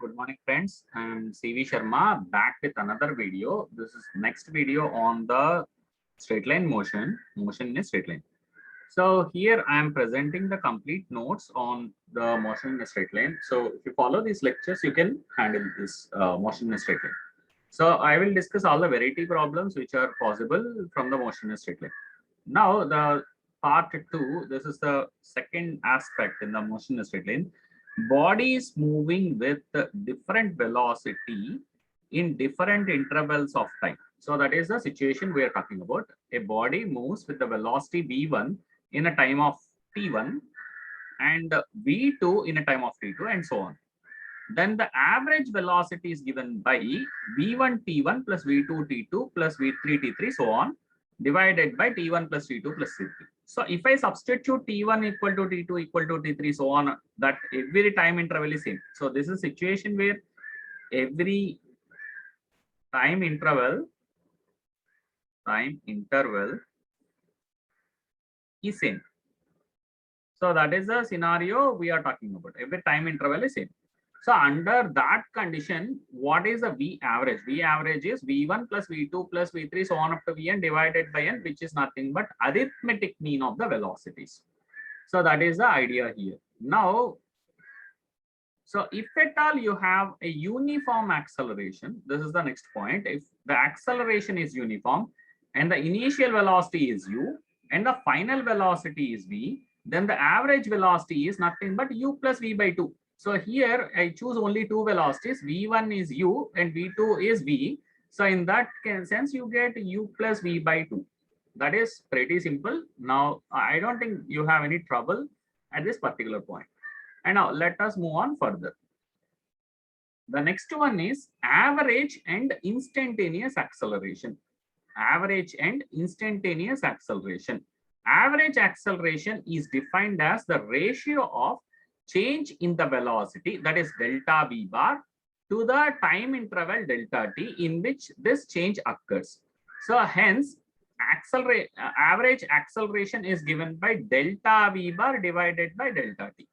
good morning friends. I'm CV Sharma back with another video. This is next video on the straight line motion in a straight line. So here I am presenting the complete notes on the motion in a straight line. So if you follow these lectures, you can handle this motion in a straight line. So I will discuss all the variety problems which are possible from the motion in a straight line. Now the part 2, this is the second aspect in the motion in a straight line. Body is moving with different velocity in different intervals of time. So that is the situation we are talking about. A body moves with the velocity v1 in a time of t1 and v2 in a time of t2 and so on. Then the average velocity is given by v1 t1 plus v2 t2 plus v3 t3 so on, divided by t1 plus t2 plus t3. So if I substitute t1 equal to t2 equal to t3 so on, that every time interval is same. So this is a situation where every time interval is same. So that is the scenario we are talking about. Every time interval is same. So under that condition, what is the V average? V average is V1 plus V2 plus V3 so on up to Vn divided by n, which is nothing but arithmetic mean of the velocities. So that is the idea here. Now, so if at all you have a uniform acceleration, this is the next point. If the acceleration is uniform and the initial velocity is u and the final velocity is v, then the average velocity is nothing but u plus v by 2. So here I choose only two velocities. V1 is u and V2 is v. So in that sense, you get u plus v by 2. That is pretty simple. Now, I don't think you have any trouble at this particular point. And now let us move on further. The next one is average and instantaneous acceleration. Average and instantaneous acceleration. Average acceleration is defined as the ratio of change in the velocity, that is delta v bar, to the time interval delta t in which this change occurs. So hence average acceleration is given by delta v bar divided by delta t.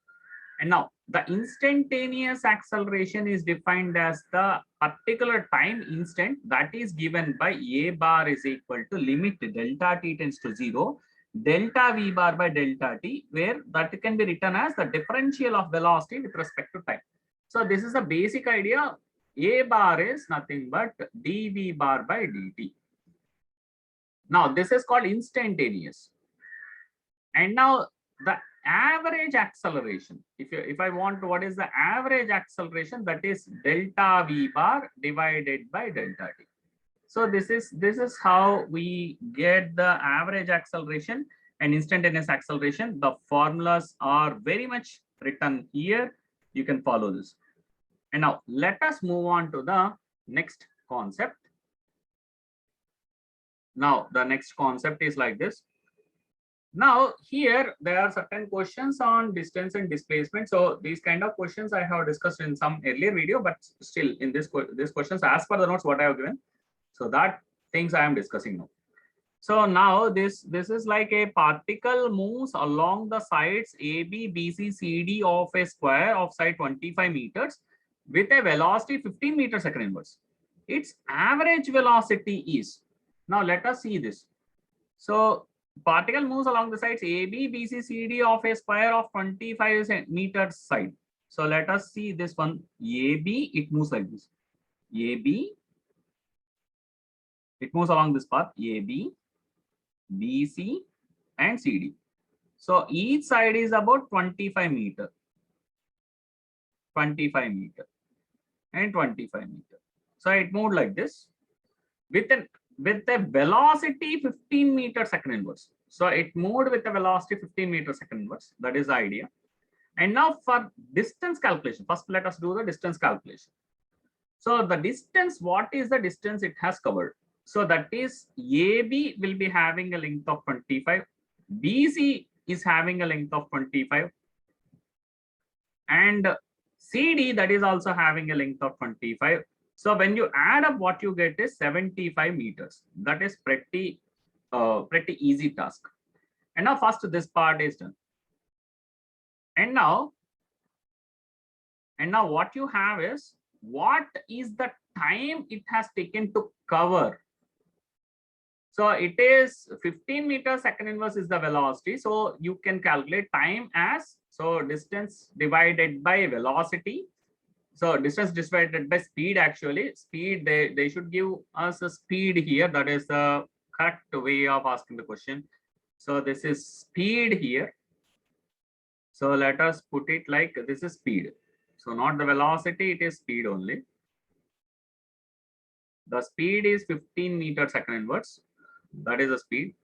And now the instantaneous acceleration is defined as the particular time instant that is given by a bar is equal to limit delta t tends to 0 delta v bar by delta t, where that can be written as the differential of velocity with respect to time. So this is a basic idea. A bar is nothing but dv bar by dt. Now this is called instantaneous. And now the average acceleration, if I want what is the average acceleration, that is delta v bar divided by delta t. So this is how we get the average acceleration and instantaneous acceleration. The formulas are very much written here. You can follow this. And now let us move on to the next concept. Now the next concept is like this. Now here there are certain questions on distance and displacement. So these kind of questions I have discussed in some earlier video, but still in this questions as per the notes what I have given. So that things I am discussing now. So now this is like a particle moves along the sides AB, BC, CD of a square of side 25 meters with a velocity 15 meters second inverse. Its average velocity is, now let us see this. So particle moves along the sides AB, BC, CD of a square of 25 meters side. So let us see this one. AB, it moves like this. AB, it moves along this path AB, BC, and CD. So each side is about 25 meter, 25 meter, and 25 meter. So it moved like this with a velocity 15 meter second inverse. So it moved with a velocity 15 meter second inverse. That is the idea. And now for distance calculation, first let us do the distance calculation. So the distance, what is the distance it has covered? So that is AB will be having a length of 25, BC is having a length of 25, and CD that is also having a length of 25. So when you add up, what you get is 75 meters. That is pretty easy task. And now first this part is done. And now what you have is what is the time it has taken to cover. So it is 15 meters second inverse is the velocity. So you can calculate time as, so distance divided by velocity. So distance divided by speed, actually. Speed, they should give us a speed here. That is the correct way of asking the question. So this is speed here. So let us put it like this is speed. So not the velocity, it is speed only. The speed is 15 meters second inverse. That is the speed.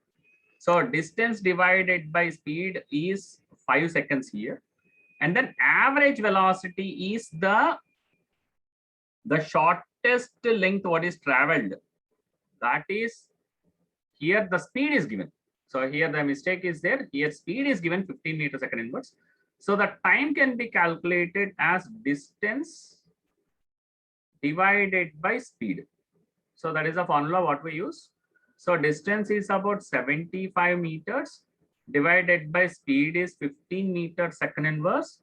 So distance divided by speed is 5 seconds here. And then average velocity is the shortest length what is traveled. That is, here the speed is given. So here the mistake is there. Here speed is given 15 meters second inverse. So the time can be calculated as distance divided by speed. So that is the formula what we use. So distance is about 75 meters divided by speed is 15 meters second inverse.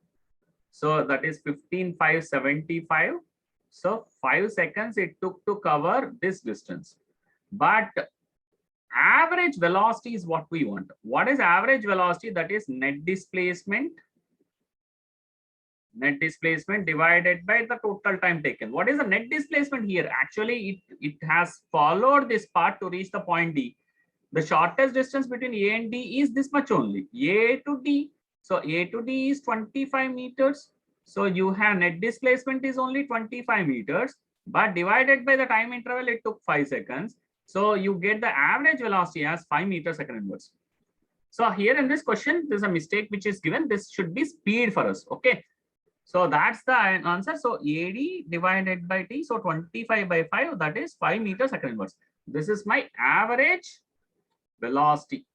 So that is 15,575. So 5 seconds it took to cover this distance. But average velocity is what we want. What is average velocity? That is net displacement. Net displacement divided by the total time taken. What is the net displacement here? Actually, it has followed this path to reach the point D. The shortest distance between A and D is this much only, A to D. So A to D is 25 meters. So you have net displacement is only 25 meters, but divided by the time interval, it took 5 seconds. So you get the average velocity as 5 meters second inverse. So here in this question, there's a mistake which is given. This should be speed for us. Okay. So that's the answer. So AD divided by T. So 25 by 5, that is 5 meters second inverse. This is my average velocity.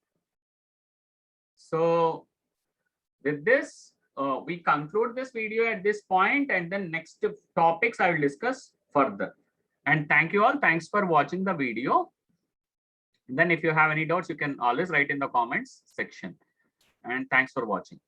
So with this, we conclude this video at this point, and then next topics I will discuss further. And thank you all. Thanks for watching the video. And then if you have any doubts, you can always write in the comments section. And thanks for watching.